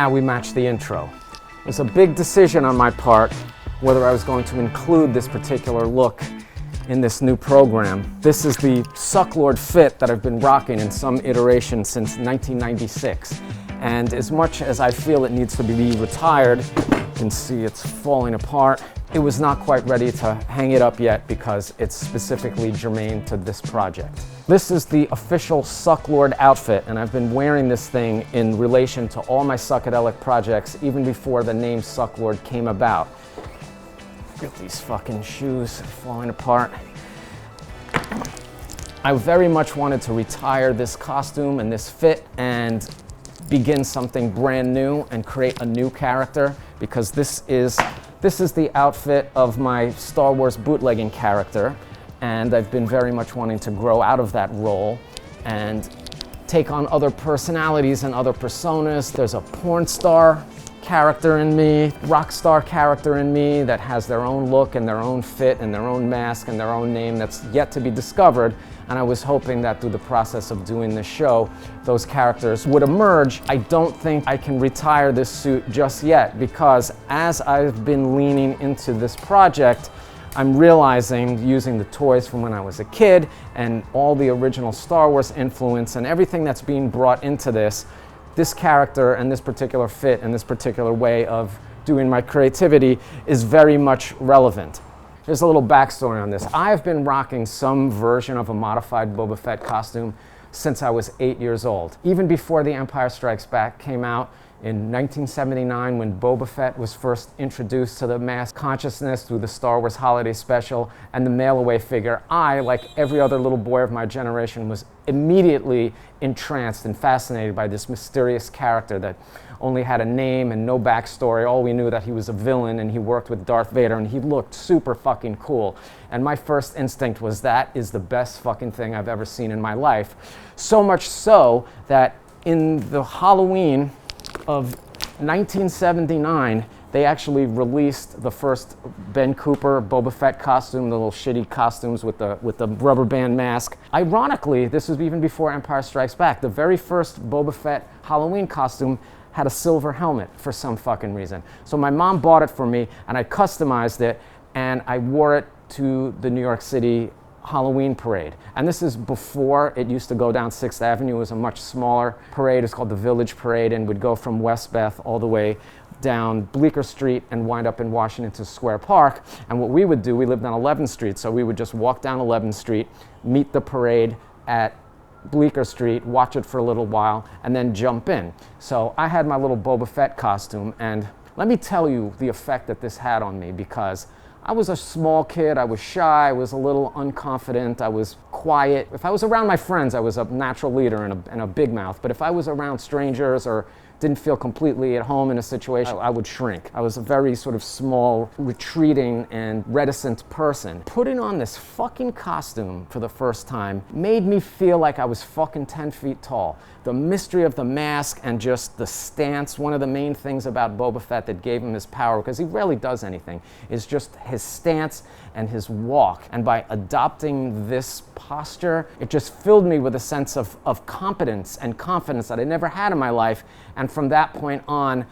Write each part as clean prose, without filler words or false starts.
now we match the intro. It was a big decision on my part whether I was going to include this particular look in this new program. This is the Sucklord fit that I've been rocking in some iteration since 1996. And as much as I feel it needs to be retired, you can see it's falling apart. It was not quite ready to hang it up yet because it's specifically germane to this project. This is the official Sucklord outfit, and I've been wearing this thing in relation to all my psychedelic projects even before the name Sucklord came about. Look at these fucking shoes falling apart. I very much wanted to retire this costume and this fit and begin something brand new and create a new character, because this is the outfit of my Star Wars bootlegging character, and I've been very much wanting to grow out of that role and take on other personalities and other personas. There's a porn star character in me, rock star character in me that has their own look and their own fit and their own mask and their own name that's yet to be discovered. And I was hoping that through the process of doing this show, those characters would emerge. I don't think I can retire this suit just yet, because as I've been leaning into this project, I'm realizing, using the toys from when I was a kid and all the original Star Wars influence and everything that's being brought into this character and this particular fit and this particular way of doing my creativity is very much relevant. There's a little backstory on this. I've been rocking some version of a modified Boba Fett costume since I was 8 years old. Even before The Empire Strikes Back came out in 1979, when Boba Fett was first introduced to the mass consciousness through the Star Wars Holiday Special and the mail-away figure, I, like every other little boy of my generation, was immediately entranced and fascinated by this mysterious character that only had a name and no backstory. All we knew that he was a villain and he worked with Darth Vader and he looked super fucking cool. And my first instinct was, that is the best fucking thing I've ever seen in my life. So much so that in the Halloween of 1979, they actually released the first Ben Cooper Boba Fett costume, the little shitty costumes with the rubber band mask. Ironically, this was even before Empire Strikes Back. The very first Boba Fett Halloween costume had a silver helmet for some fucking reason. So my mom bought it for me, and I customized it, and I wore it to the New York City Halloween parade. And this is before it used to go down 6th Avenue. It was a much smaller parade. It's called the Village Parade, and would go from West Beth all the way down Bleecker Street and wind up in Washington Square Park. And what we would do, we lived on 11th Street, so we would just walk down 11th Street, meet the parade at Bleecker Street, watch it for a little while, and then jump in. So I had my little Boba Fett costume, and let me tell you the effect that this had on me, because I was a small kid, I was shy, I was a little unconfident, I was quiet. If I was around my friends, I was a natural leader and a big mouth, but if I was around strangers or didn't feel completely at home in a situation, I would shrink. I was a very sort of small, retreating, and reticent person. Putting on this fucking costume for the first time made me feel like I was fucking 10 feet tall. The mystery of the mask and just the stance, one of the main things about Boba Fett that gave him his power, because he rarely does anything, is just his stance and his walk. And by adopting this posture, it just filled me with a sense of competence and confidence that I never had in my life. And from that point on,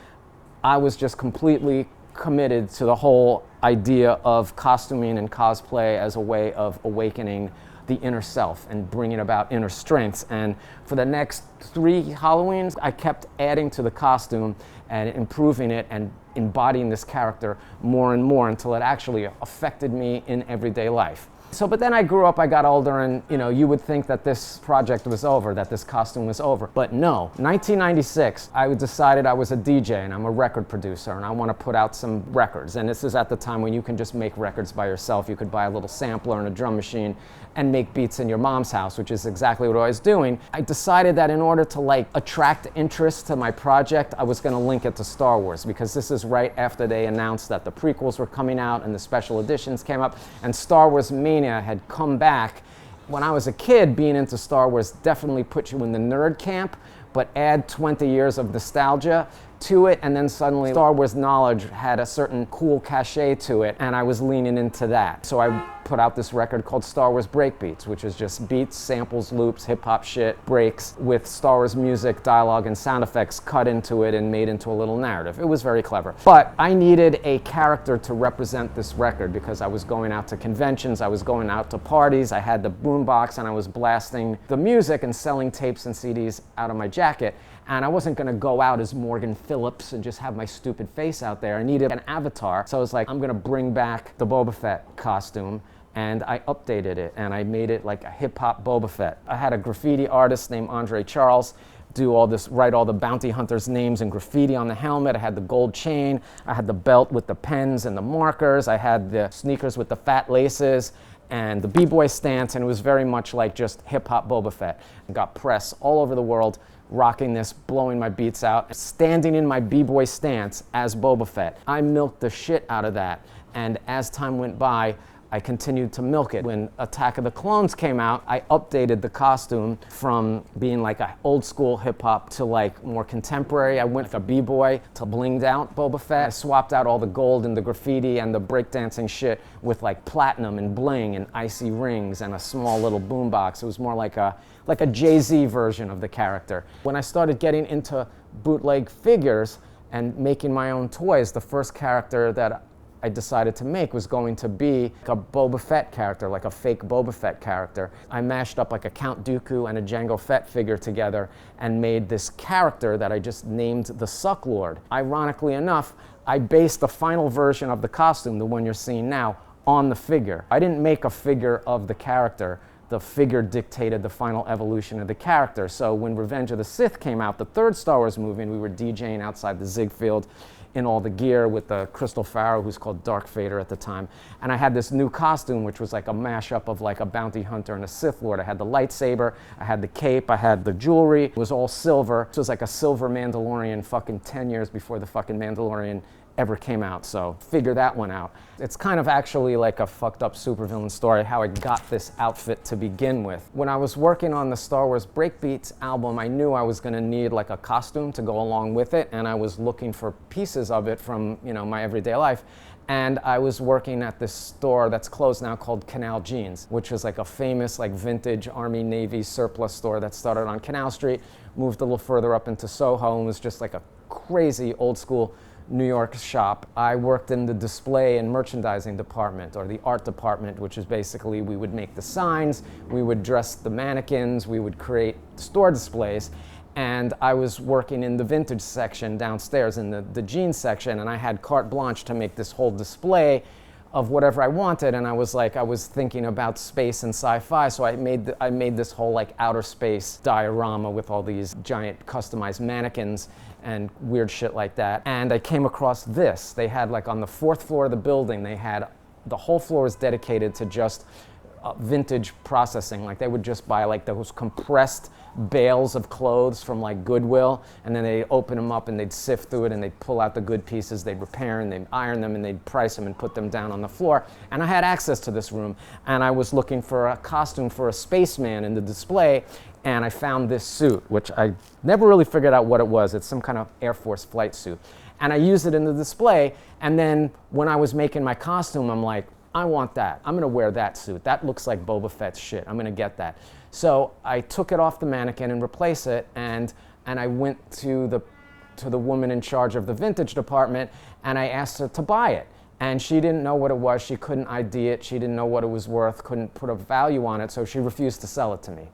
I was just completely committed to the whole idea of costuming and cosplay as a way of awakening the inner self and bringing about inner strengths. And for the next 3 Halloweens, I kept adding to the costume and improving it and embodying this character more and more until it actually affected me in everyday life. So, but then I grew up, I got older, and you would think that this project was over, that this costume was over. But no, 1996, I decided I was a DJ and I'm a record producer and I want to put out some records. And this is at the time when you can just make records by yourself. You could buy a little sampler and a drum machine and make beats in your mom's house, which is exactly what I was doing. I decided that in order to attract interest to my project, I was going to link it to Star Wars, because this is right after they announced that the prequels were coming out and the special editions came up, and Star Wars mania had come back. When I was a kid, being into Star Wars definitely put you in the nerd camp, but add 20 years of nostalgia to it, and then suddenly Star Wars knowledge had a certain cool cachet to it, and I was leaning into that. So I put out this record called Star Wars Breakbeats, which is just beats, samples, loops, hip-hop shit, breaks with Star Wars music, dialogue, and sound effects cut into it and made into a little narrative. It was very clever. But I needed a character to represent this record because I was going out to conventions, I was going out to parties, I had the boombox, and I was blasting the music and selling tapes and CDs out of my jacket. And I wasn't gonna go out as Morgan Phillips and just have my stupid face out there. I needed an avatar. So I was like, I'm gonna bring back the Boba Fett costume. And I updated it and I made it like a hip hop Boba Fett. I had a graffiti artist named Andre Charles do all this, write all the bounty hunters' names in graffiti on the helmet. I had the gold chain. I had the belt with the pens and the markers. I had the sneakers with the fat laces and the b-boy stance, and it was very much like just hip-hop Boba Fett. I got press all over the world, rocking this, blowing my beats out, standing in my b-boy stance as Boba Fett. I milked the shit out of that, and as time went by, I continued to milk it. When Attack of the Clones came out, I updated the costume from being like an old school hip hop to like more contemporary. I went like a b-boy to blinged out Boba Fett. I swapped out all the gold and the graffiti and the breakdancing shit with like platinum and bling and icy rings and a small little boombox. It was more like a Jay-Z version of the character. When I started getting into bootleg figures and making my own toys, the first character that I decided to make was going to be a Boba Fett character, like a fake Boba Fett character. I mashed up like a Count Dooku and a Jango Fett figure together and made this character that I just named the Sucklord. Ironically enough, I based the final version of the costume, the one you're seeing now, on the figure. I didn't make a figure of the character. The figure dictated the final evolution of the character. So when Revenge of the Sith came out, the third Star Wars movie, and we were DJing outside the Ziegfeld in all the gear with the Crystal Pharaoh, who's called Dark Vader at the time. And I had this new costume, which was like a mashup of like a bounty hunter and a Sith Lord. I had the lightsaber, I had the cape, I had the jewelry. It was all silver. It was like a silver Mandalorian fucking 10 years before the fucking Mandalorian ever came out, so figure that one out. It's kind of actually like a fucked up supervillain story, how I got this outfit to begin with. When I was working on the Star Wars Breakbeats album, I knew I was gonna need like a costume to go along with it, and I was looking for pieces of it from, you know, my everyday life. And I was working at this store that's closed now called Canal Jeans, which was like a famous like vintage Army Navy surplus store that started on Canal Street, moved a little further up into Soho, and was just like a crazy old school New York shop. I worked in the display and merchandising department, or the art department, which is basically we would make the signs, we would dress the mannequins, we would create store displays. And I was working in the vintage section downstairs in the jeans section, and I had carte blanche to make this whole display of whatever I wanted. And I was thinking about space and sci-fi, so I made this whole like outer space diorama with all these giant customized mannequins and weird shit like that. And I came across this. They had like on the 4th floor of the building, they had, the whole floor was dedicated to just vintage processing. Like they would just buy like those compressed bales of clothes from like Goodwill, and then they'd open them up and they'd sift through it and they'd pull out the good pieces, they'd repair and they'd iron them and they'd price them and put them down on the floor. And I had access to this room, and I was looking for a costume for a spaceman in the display, and I found this suit, which I never really figured out what it was. It's some kind of Air Force flight suit. And I used it in the display, and then when I was making my costume, I'm like, I want that. I'm gonna wear that suit. That looks like Boba Fett's shit. I'm gonna get that. So I took it off the mannequin and replaced it, and I went to the woman in charge of the vintage department, and I asked her to buy it. And she didn't know what it was. She couldn't ID it. She didn't know what it was worth, couldn't put a value on it, so she refused to sell it to me.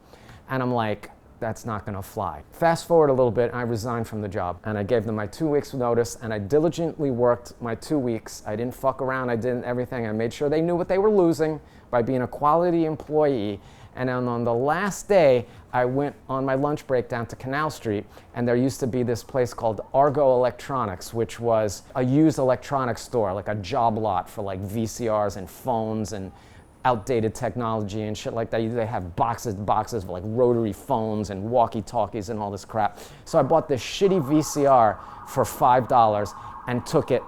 And I'm like, that's not gonna fly. Fast forward a little bit, I resigned from the job, and I gave them my 2 weeks notice, and I diligently worked my 2 weeks. I didn't fuck around, I did everything. I made sure they knew what they were losing by being a quality employee. And then on the last day, I went on my lunch break down to Canal Street, and there used to be this place called Argo Electronics, which was a used electronics store, like a job lot for like VCRs and phones and outdated technology and shit like that. They have boxes of like rotary phones and walkie-talkies and all this crap. So I bought this shitty VCR for $5 and took it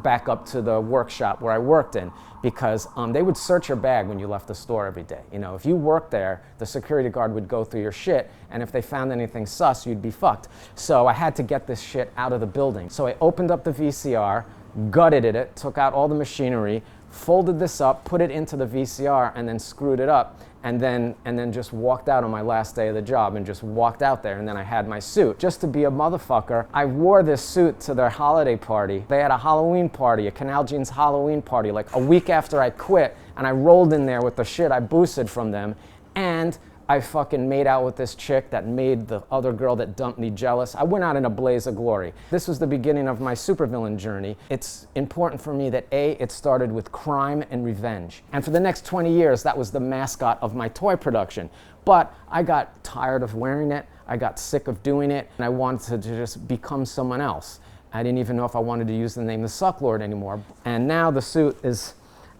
back up to the workshop where I worked in, because they would search your bag when you left the store every day. You know, if you worked there, the security guard would go through your shit, and if they found anything sus, you'd be fucked. So I had to get this shit out of the building. So I opened up the VCR, gutted it, took out all the machinery, folded this up, put it into the VCR, and then screwed it up, and then just walked out on my last day of the job and just walked out there, and then I had my suit. Just to be a motherfucker, I wore this suit to their holiday party. They had a Halloween party, a Canal Jean's Halloween party, like a week after I quit, and I rolled in there with the shit I boosted from them, and I fucking made out with this chick that made the other girl that dumped me jealous. I went out in a blaze of glory. This was the beginning of my supervillain journey. It's important for me that it started with crime and revenge. And for the next 20 years, that was the mascot of my toy production. But I got tired of wearing it. I got sick of doing it, and I wanted to just become someone else. I didn't even know if I wanted to use the name the Sucklord anymore. And now the suit is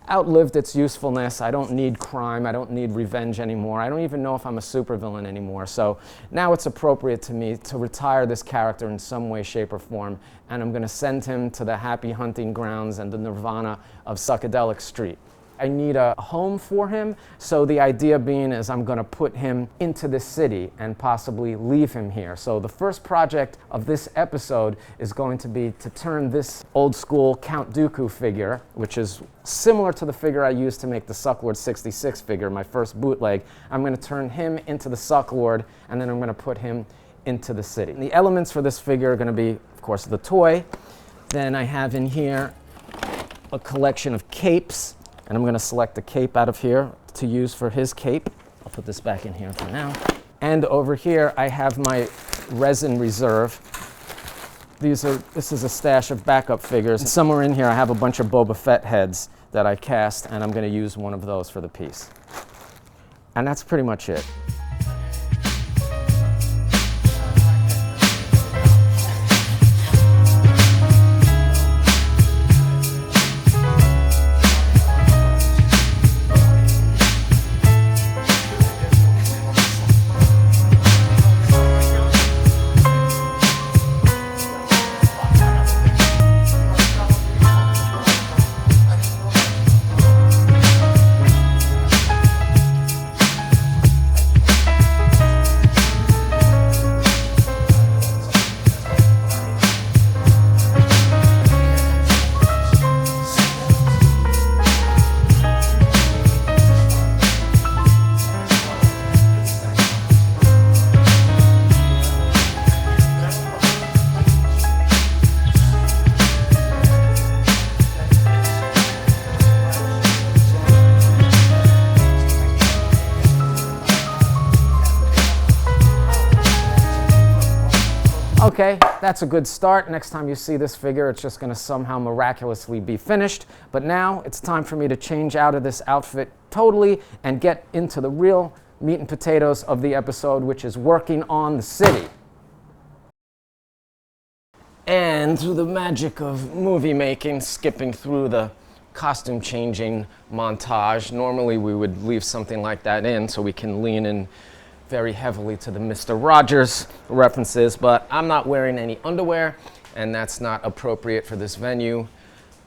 outlived its usefulness. I don't need crime. I don't need revenge anymore. I don't even know if I'm a supervillain anymore. So now it's appropriate to me to retire this character in some way, shape, or form, and I'm going to send him to the happy hunting grounds and the nirvana of Suckadelic Street. I need a home for him, so the idea being is I'm going to put him into the city and possibly leave him here. So the first project of this episode is going to be to turn this old school Count Dooku figure, which is similar to the figure I used to make the Sucklord 66 figure, my first bootleg. I'm going to turn him into the Sucklord, and then I'm going to put him into the city. And the elements for this figure are going to be, of course, the toy. Then I have in here a collection of capes. And I'm going to select a cape out of here to use for his cape. I'll put this back in here for now. And over here, I have my resin reserve. This is a stash of backup figures. And somewhere in here, I have a bunch of Boba Fett heads that I cast, and I'm going to use one of those for the piece. And that's pretty much it. Okay, that's a good start. Next time you see this figure, it's just going to somehow miraculously be finished. But now it's time for me to change out of this outfit totally and get into the real meat and potatoes of the episode, which is working on the city. And through the magic of movie making, skipping through the costume changing montage, normally we would leave something like that in so we can lean in very heavily to the Mr. Rogers references, but I'm not wearing any underwear, and that's not appropriate for this venue.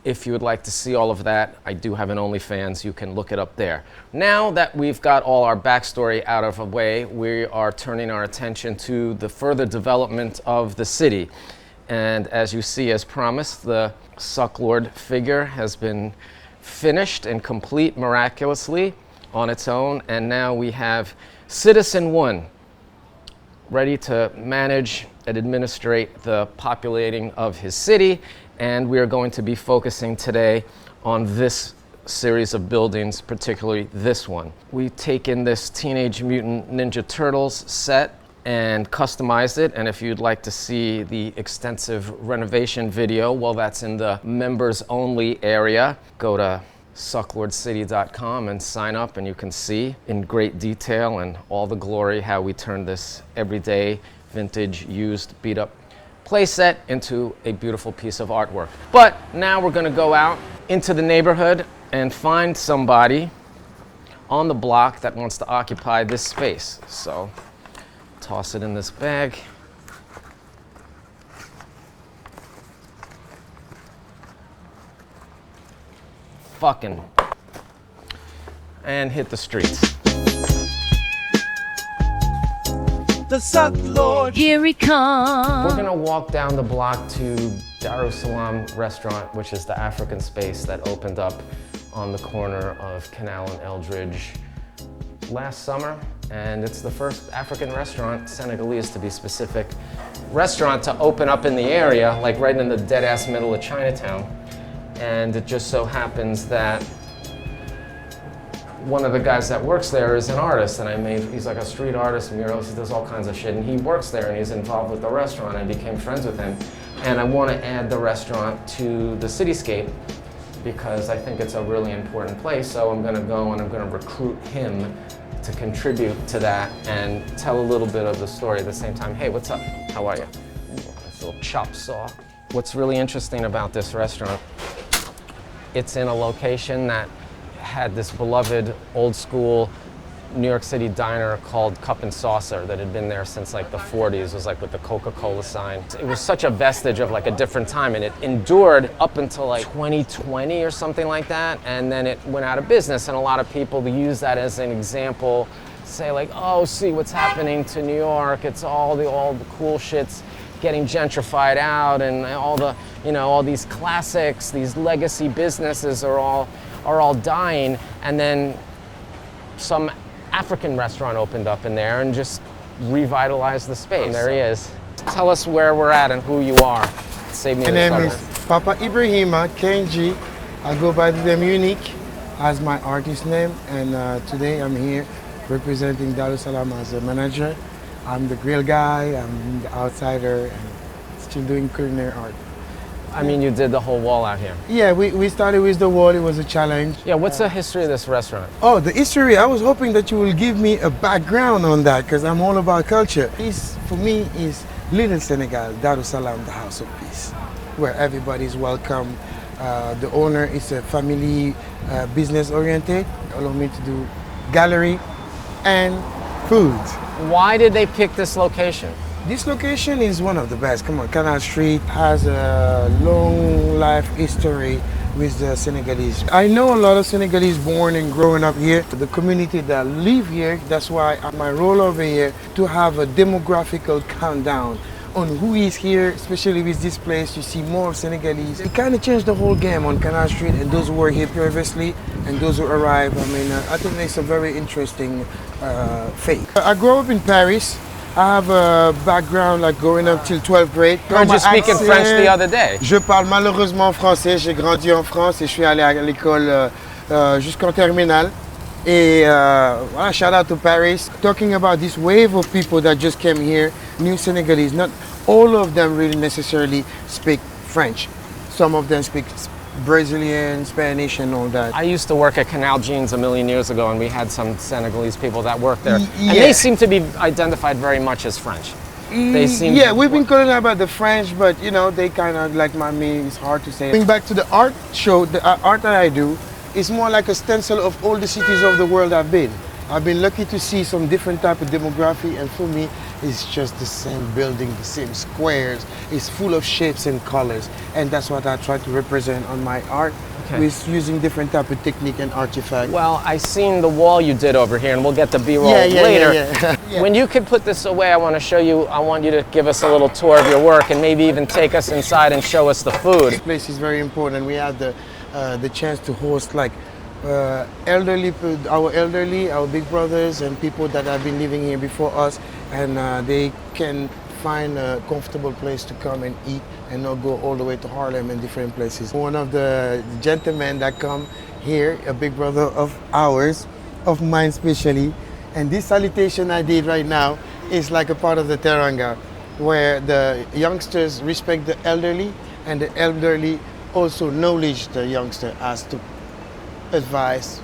If you would like to see all of that, I do have an OnlyFans. You can look it up there. Now that we've got all our backstory out of the way, we are turning our attention to the further development of the city. And as you see, as promised, the Sucklord figure has been finished and complete miraculously on its own, and now we have Citizen 1, ready to manage and administrate the populating of his city, and we are going to be focusing today on this series of buildings, particularly this one. We've taken this Teenage Mutant Ninja Turtles set and customized it, and if you'd like to see the extensive renovation video, well, that's in the members only area. Go to SucklordCity.com and sign up, and you can see in great detail and all the glory how we turned this everyday, vintage, used, beat up playset into a beautiful piece of artwork. But now we're gonna go out into the neighborhood and find somebody on the block that wants to occupy this space. So toss it in this bag. . 'Cause fucking, and hit the streets. The Sucklord, here he comes. We're gonna walk down the block to DARU SALAM Restaurant, which is the African space that opened up on the corner of Canal and Eldridge last summer. And it's the first African restaurant, Senegalese to be specific, restaurant to open up in the area, like right in the dead ass middle of Chinatown. And it just so happens that one of the guys that works there is an artist, and he's like a street artist, murals, he does all kinds of shit, and he works there and he's involved with the restaurant. I became friends with him, and I want to add the restaurant to the cityscape because I think it's a really important place. So I'm going to go and I'm going to recruit him to contribute to that and tell a little bit of the story at the same time. Hey, what's up? How are you? This little chop saw. What's really interesting about this restaurant, it's in a location that had this beloved old school New York City diner called Cup and Saucer that had been there since like the 40s. It was like with the Coca-Cola sign. It was such a vestige of like a different time, and it endured up until like 2020 or something like that, and then it went out of business, and a lot of people use that as an example, say like, oh, see what's happening to New York, it's all the cool shit's getting gentrified out, and all the, you know, all these classics, these legacy businesses are all dying, and then some African restaurant opened up in there and just revitalized the space. And there he is. Tell us where we're at and who you are. Save me. My name is Boba Fett, Kenji. I go by the name UNEEK as my artist name, and today I'm here representing Darus Salam as a manager. I'm the grill guy, I'm the outsider, and still doing culinary art. I mean, you did the whole wall out here. Yeah, we started with the wall, it was a challenge. Yeah, what's the history of this restaurant? Oh, the history, I was hoping that you will give me a background on that, because I'm all about culture. This, for me, is Little Senegal, Darus Salam, the House of Peace, where everybody is welcome. The owner is a family business oriented, allow me to do gallery and food. Why did they pick this location? This location is one of the best. Come on, Canal Street has a long life history with the Senegalese. I know a lot of Senegalese born and growing up here. The community that live here, that's why my role over here to have a demographical countdown on who is here, especially with this place. You see more Senegalese. It kind of changed the whole game on Canal Street, and those who were here previously and those who arrived. I mean, I think it's a very interesting fate. I grew up in Paris. I have a background like growing up till 12th grade. I heard you speaking French the other day. Je parle malheureusement français. J'ai grandi en France et je suis allé à l'école jusqu'en terminale. Et voilà, shout out to Paris. Talking about this wave of people that just came here, new Senegalese, not all of them really necessarily speak French. Some of them speak Brazilian, Spanish, and all that. I used to work at Canal Jeans a million years ago, and we had some Senegalese people that worked there. And they seem to be identified very much as French. They seem we've been calling about the French, but you know, they kind of like me, it's hard to say. Going back to the art show, the art that I do is more like a stencil of all the cities of the world I've been. I've been lucky to see some different type of demography, and for me, it's just the same building, the same squares. It's full of shapes and colors, and that's what I try to represent on my art, with using different type of technique and artifact. Well, I seen the wall you did over here, and we'll get the B-roll later. Yeah. When you could put this away, I want to show you, I want you to give us a little tour of your work, and maybe even take us inside and show us the food. This place is very important. We had the chance to host like our elderly, our big brothers and people that have been living here before us, and they can find a comfortable place to come and eat and not go all the way to Harlem and different places. One of the gentlemen that come here, a big brother of ours, of mine especially, and this salutation I did right now is like a part of the teranga, where the youngsters respect the elderly and the elderly also knowledge the youngster as to advice.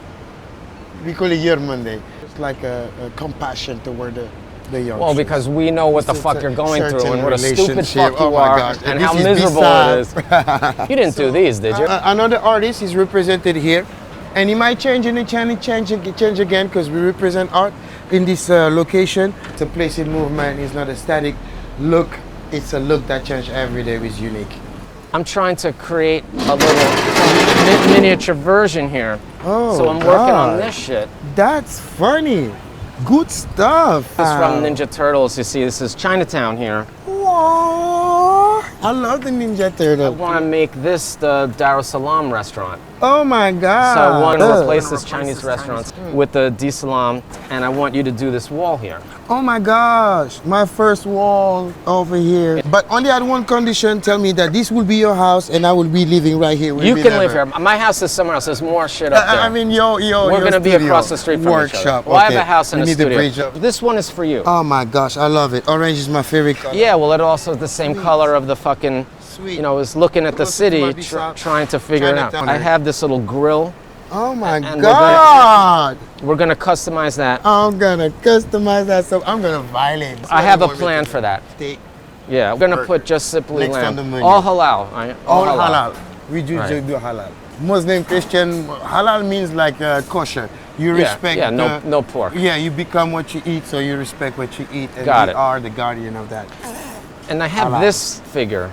We call it Yermande. It's like a compassion toward the youngsters. Well, because we know what the fuck you're going through and what a stupid fuck you my are gosh. and how miserable it is. You didn't do these, did you? Another artist is represented here, and he might change and change again because we represent art in this location. It's a place in movement. It's not a static look. It's a look that changes every day with UNEEK. I'm trying to create a little miniature version here. Oh, so I'm working on this shit. That's funny. Good stuff. This is from Ninja Turtles. You see, this is Chinatown here. Whoa. I love the Ninja I Turtle. want to make this the Darus Salam restaurant. Oh my God. So I want to replace this Chinese restaurant with the Darus Salam, and I want you to do this wall here. Oh my gosh, my first wall over here. But only at one condition, tell me that this will be your house and I will be living right here. You can live here. My house is somewhere else. There's more shit up there. I mean, we're going to be across the street from workshop. each other. Well, I have a house and a need studio. the bridge up. This one is for you. Oh my gosh, I love it. Orange is my favorite color. Yeah, well, it also is the same color of the fucking, Sweet. you know, I was looking at the city, trying to figure it out. Chinatown. I have this little grill. Oh my And God. We're going to customize that. I'm gonna customize that, so I'm gonna violate. I have a plan for that. Steak. Yeah, we're going to put just simply Next on the lamb. menu. All halal. Right? All halal. We do Right. do halal. Muslim, Christian, halal means like kosher. You respect. Yeah, no pork. Yeah, you become what you eat, so you respect what you eat, and Got we it. are the guardian of that. And I have Halal. this figure.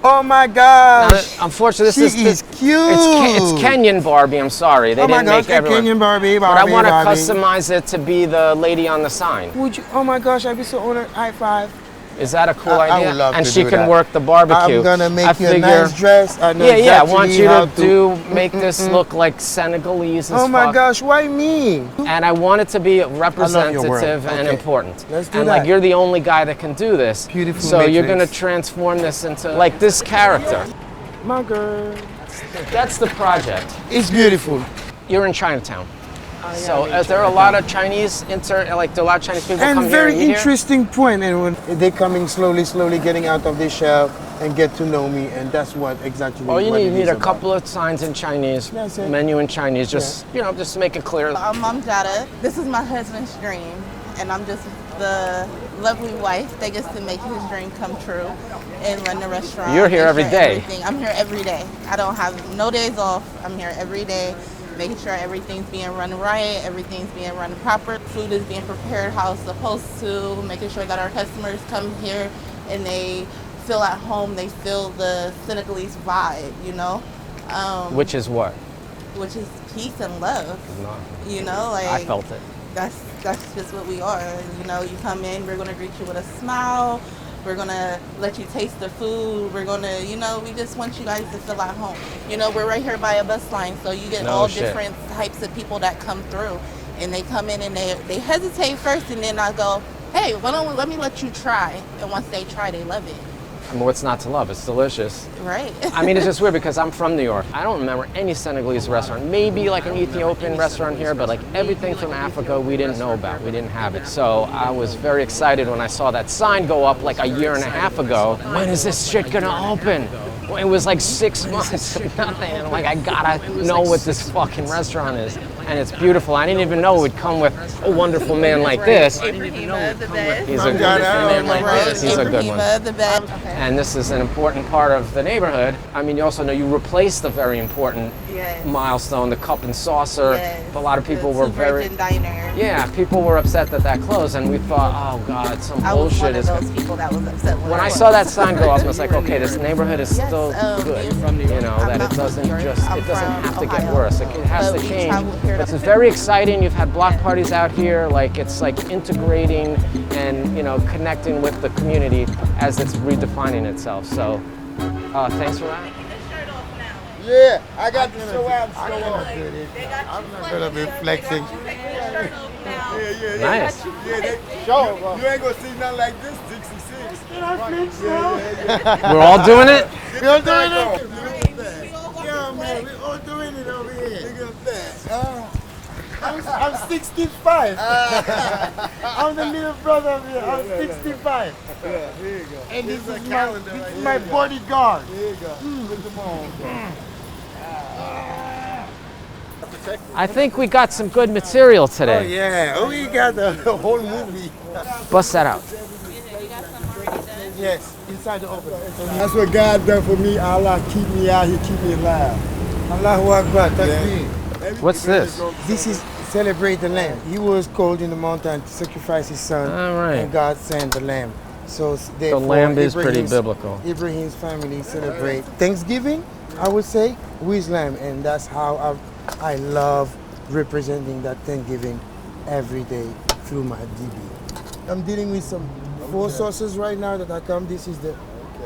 Oh my Now, gosh! unfortunately, She this is cute. It's Kenyan Barbie. I'm sorry, they Oh my didn't gosh, make everyone. Kenyan Barbie, But I want to Barbie. customize it to be the lady on the sign. Would you? Oh my gosh, I'd be so honored. High five. Is that a cool I idea? would love and to she do can that. work the barbecue. I'm gonna make I you a figure, nice dress. I know yeah, I want exactly you how to make this look like Senegalese as Oh my fuck. gosh, why me? And I want it to be world. representative and Okay. important. Let's do and that. like you're the only guy that can do this. Beautiful So you're matrix. gonna transform this into like this character. My girl. That's the project. It's beautiful. You're in Chinatown. So is there a lot of Chinese do a lot of Chinese people come And here very and eat here? interesting point. And when they're coming slowly getting out of their shell and get to know me, and that's what exactly. All you what it need is a about. couple of signs in Chinese, That's it. menu in Chinese, just just to make it clear. I'm Jada. This is my husband's dream, and I'm just the lovely wife that gets to make his dream come true and run the restaurant. You're here make every sure day. everything- I'm here every day. I don't have no days off. I'm here every day, making sure everything's being run right, everything's being run proper, food is being prepared how it's supposed to, making sure that our customers come here and they feel at home, they feel the Senegalese vibe, you know? Which is what? Which is peace and love, you know? Like I felt it. that's just what we are. You know, you come in, we're gonna greet you with a smile. We're gonna let you taste the food. We're gonna, you know, we just want you guys to feel at home. You know, we're right here by a bus line, so you get No all shit. different types of people that come through. And they come in and they hesitate first, and then I go, hey, let me let you try. And once they try, they love it. I mean, what's not to love? It's delicious. Right. I mean, it's just weird because I'm from New York. I don't remember any Senegalese restaurant. Maybe like an Ethiopian restaurant here, but like everything from Africa we didn't know about. We didn't have it. So I was very excited when I saw that sign go up like a year and a half ago. When is this shit gonna open? Well, it was like 6 months of nothing. And I'm like, I gotta know what this fucking restaurant is. And it's beautiful. I didn't even know it would come with a wonderful man like this. Ibrahima, the best. He's a good man like this. He's a good one. Ibrahima, the best. And this is an important part of the neighborhood. I mean, you also know you replaced a very important Yes. milestone, the cup and saucer. Yes. A lot of people The were Two very, Virgin Diner. yeah, people were upset that that closed, and we thought, oh God, some I was one bullshit of is. those people that was upset When I saw that sign go up, I was like, okay, this neighborhood is Yes, still good. you're from New York. You know, I'm that not it from doesn't New York. just, I'm it doesn't from have to get Ohio. worse. It has But to we change. traveled here to- This is very exciting. You've had block parties out here. Like it's like integrating and connecting with the community as it's redefining itself. So, thanks for that. Yeah, I got to show out. I'm not gonna be flexing. Nice. Show. You ain't gonna see nothing like this, 66. We're all doing it? We all doing it? Look at that. Yeah, man, we all doing it over here. Look at that. I'm 65. I'm the little brother of here. I'm 65. Yeah, here you go. And this Here's is a my, calendar this right is here. my bodyguard. Here you go. Put them on, bro. I think we got some good material Oh today. yeah, oh we got the whole movie. Bust that out. Yes, inside the oven. That's what God done for me. Allah keep me out here, keep me alive. Allahu Akbar, takbir. What's this? This is celebrate the lamb. He was called in the mountain to sacrifice his son, All right. and God sent the lamb. So The therefore, lamb is pretty Ibrahim's- biblical. Ibrahim's family celebrate Thanksgiving, I would say, with lamb, and that's how I love representing that Thanksgiving every day through my DB. I'm dealing with some 4 sauces right now that I come. This is the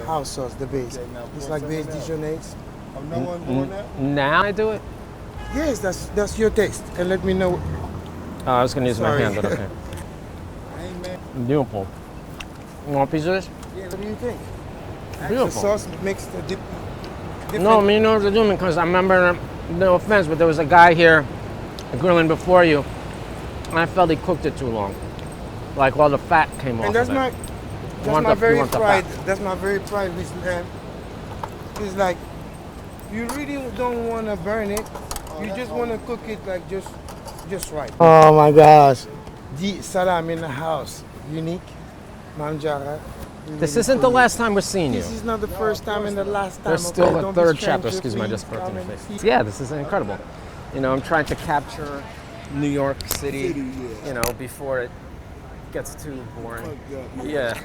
house sauce, the base. It's like base Dijonnaise. Now I do it? Yes, that's your taste. And let me know. Oh, I was going to use my Sorry. hand, but okay. Beautiful. You want a piece of this? Yeah, what do you think? The Beautiful. sauce makes the dip. No, I mean, you know what they're doing, because I remember, no offense, but there was a guy here grilling before you, and I felt he cooked it too long. Like all the fat came off And that's of it. my very pride. That's my very pride with lamb. It's like you really don't want to burn it. You just want to cook it like just right. Oh my gosh. The salam in the house. Unique. Manjara. This isn't the last time we're seeing you. This is not the first time and the last time. There's still okay? a Don't be third strange, chapter. Excuse me, I please just burped in come the and face. see. Yeah, this is incredible. You know, I'm trying to capture New York City, you know, before it gets too boring. Yeah.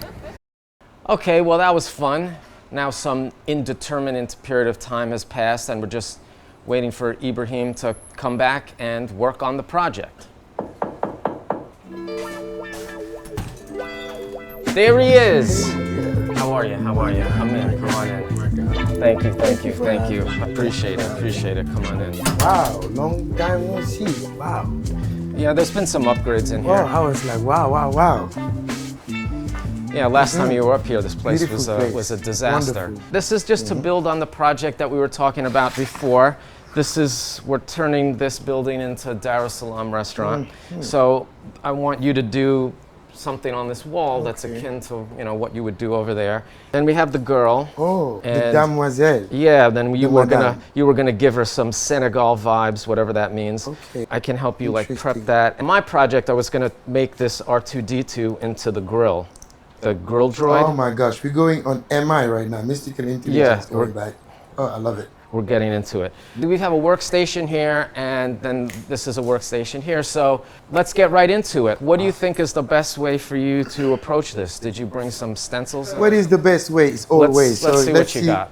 Okay, well, that was fun. Now some indeterminate period of time has passed, and we're just waiting for Ibrahim to come back and work on the project. There he is. How are you? How are you? Come in. Come on in. Thank you. Thank you. Thank you. Appreciate it. Appreciate it. Come on in. Wow, long time no see. Wow. Yeah, there's been some upgrades in Oh, here. I was like, wow. Yeah, last time you were up here, this place Beautiful place. was a disaster. Wonderful. This is just to build on the project that we were talking about before. We're turning this building into Darus Salam Restaurant. So I want you to do something on this wall that's akin to, you know, what you would do over there. Then we have the girl. Oh, the And- demoiselle. Yeah, then you were madame. gonna give her some Senegal vibes, whatever that means. Okay. I can help you like prep Interesting. that. In my project, I was gonna make this R2D2 into the grill, the grill droid. Oh my gosh, we're going on MI right now. Mystical intelligence going back. Oh, I love it. We're getting into it. We have a workstation here, and then this is a workstation here. So let's get right into it. What do you think is the best way for you to approach this? Did you bring some stencils? What is the best way? It's always. Let's see what you got.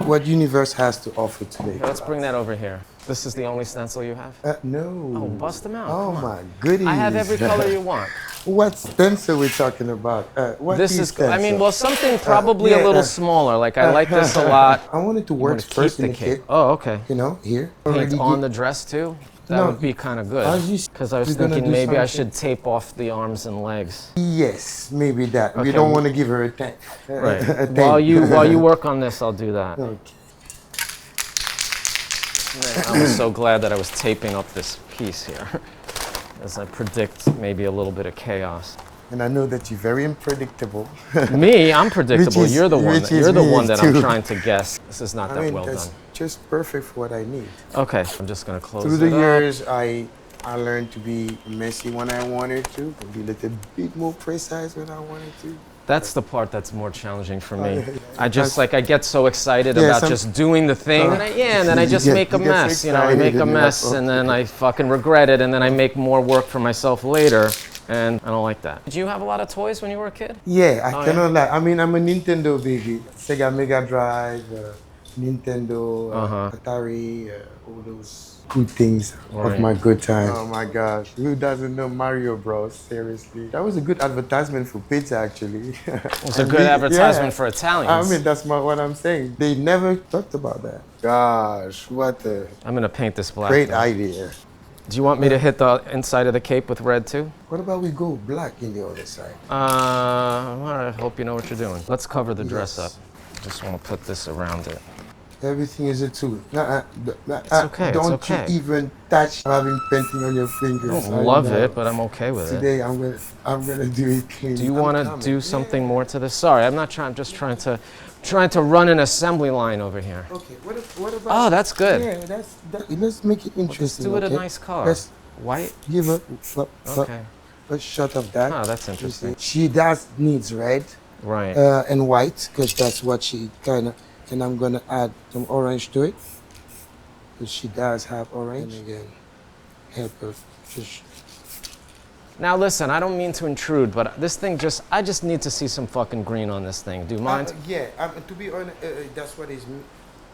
what universe has to offer today. Let's bring that over here. This is the only stencil you have? No. Oh, bust them out. Oh Come on. my goodies. I have every color you want. What stencil we're talking about? What This is, stencil? I mean, well, something probably a little smaller. Like, I like this a lot. I wanted to You work wanna keep first the in the cape. kit. Oh, okay. You know, here. Paint Already on get- the dress too? That No. would be kind of good. I was just- Because I was we're gonna thinking do maybe I something. should tape off the arms and legs. Yes, maybe that. We Okay. don't want to give her a tank. Right. a tank. While you work on this, I'll do that. Okay. I was so glad that I was taping up this piece here, as I predict maybe a little bit of chaos. And I know that you're very unpredictable. Me, I'm predictable. Which is- You're the one. which is You're the me one that I'm too. trying to guess. This is not I that mean, well that's done. just perfect for what I need. Okay, I'm just gonna close Through it the up. years, I learned to be messy when I wanted to, and be a little bit more precise when I wanted to. That's the part that's more challenging for me. yeah. I just like I get so excited Yeah, about some- just doing the thing, and then I just you make a get so mess. You know, I excited make a and you're like, mess, and then I fucking regret it, and then I make more work for myself later, and I don't like that. Did you have a lot of toys when you were a kid? Yeah, I Oh, cannot lie. I mean, I'm a Nintendo baby. Sega Mega Drive, Nintendo, Atari, all those good things Right. of my good times. Oh my gosh, who doesn't know Mario Bros? Seriously, that was a good advertisement for pizza, actually. It was a good advertisement for Italians. I mean, that's what I'm saying. They never talked about that. Gosh, what a I'm gonna paint this black. great though. idea. Do you want me to hit the inside of the cape with red too? What about we go black in the other side? I hope you know what you're doing. Let's cover the dress up. Yes. Just want to put this around it. Everything is a tool. It's okay, it's Don't okay. you even touch having painting on your fingers. I don't love it, but I'm okay with it. Today I'm gonna do it clean. Do you want to do something more to this? Sorry, I'm not trying. I'm just trying to run an assembly line over here. Okay. What about? Oh, that's good. Yeah, let's make it interesting. Let's do it a okay? nice color. Let's White. give a Okay. a shot of that. Oh, that's You interesting. see, she does needs red Right. and white because that's what she kind of. And I'm gonna add some orange to it because she does have orange. And again, help her just Now listen, I don't mean to intrude, but this thing I just need to see some fucking green on this thing. Do you mind? Yeah, to be honest, that's what is,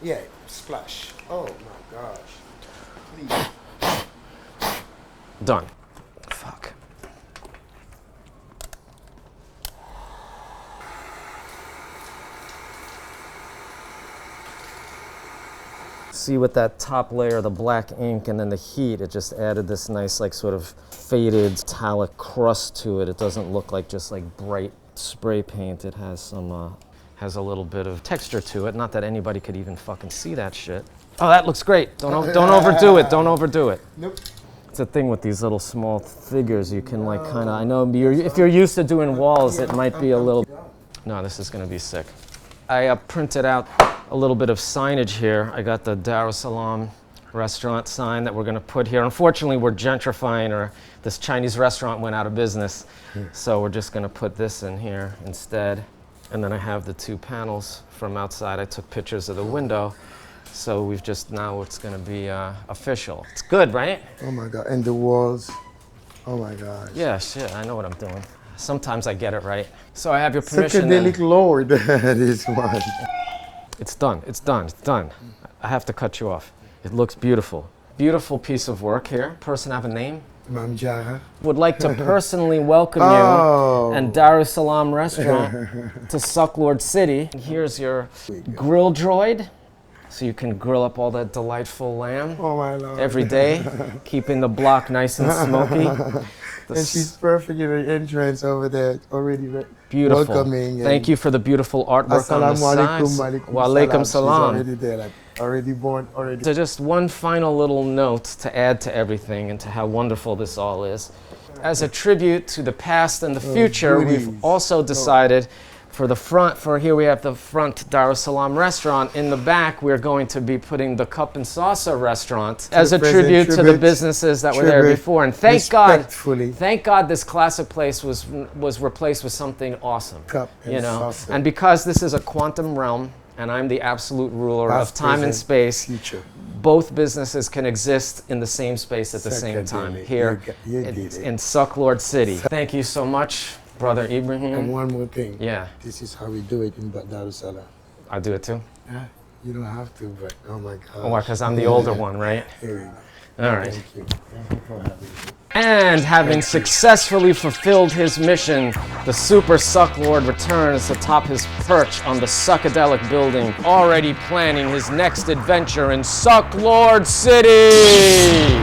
yeah, splash. Oh my gosh. Please. Done. Fuck. See, with that top layer, the black ink, and then the heat, it just added this nice, like, sort of faded metallic crust to it. It doesn't look like just like bright spray paint. It has some, has a little bit of texture to it. Not that anybody could even fucking see that shit. Oh, that looks great. Don't overdo it. Don't overdo it. Nope. It's a thing with these little small figures. You can like kind of, I know if you're used to doing walls, it might be a little. No, this is gonna be sick. I printed out a little bit of signage here. I got the Darus Salam restaurant sign that we're gonna put here. Unfortunately, we're gentrifying, or this Chinese restaurant went out of business. So we're just gonna put this in here instead. And then I have the two panels from outside. I took pictures of the window. So we've just, now it's gonna be official. It's good, right? Oh my God, and the walls. Oh my gosh. Yeah, shit, I know what I'm doing. Sometimes I get it right. So I have your permission. Suckalelic Lord, this one. It's done, it's done, it's done. I have to cut you off. It looks beautiful. Beautiful piece of work here. Person have a name? Mam Jara. Would like to personally welcome you and Darus Salam Restaurant to Sucklord City. Here's your grill droid, so you can grill up all that delightful lamb every day, keeping the block nice and smoky. And she's perfect in her entrance over there, already beautiful. Welcoming. Thank you for the beautiful artwork on the sides. Wa alaikum salam. She's already there, like, already born, already. So just one final little note to add to everything and to how wonderful this all is. As a tribute to the past and the future, we've also decided for the front, here we have the front Darus Salam restaurant. In the back, we're going to be putting the Cup and Saucer restaurant as a tribute to the businesses that were there before. And thank God this classic place was replaced with something awesome. Cup and Saucer. And because this is a quantum realm, and I'm the absolute ruler of time and space, both businesses can exist in the same space at the same time here in Sucklord City. Thank you so much, Brother Ibrahim. And one more thing. Yeah. This is how we do it in Darus Salam. I do it too? Yeah, you don't have to, but oh my God. Oh, why? Because I'm the older one, right? Here we go. All right. Thank you. Thank you for having me. And having successfully fulfilled his mission, the Super Sucklord returns to top his perch on the Suckadelic building, already planning his next adventure in Sucklord City!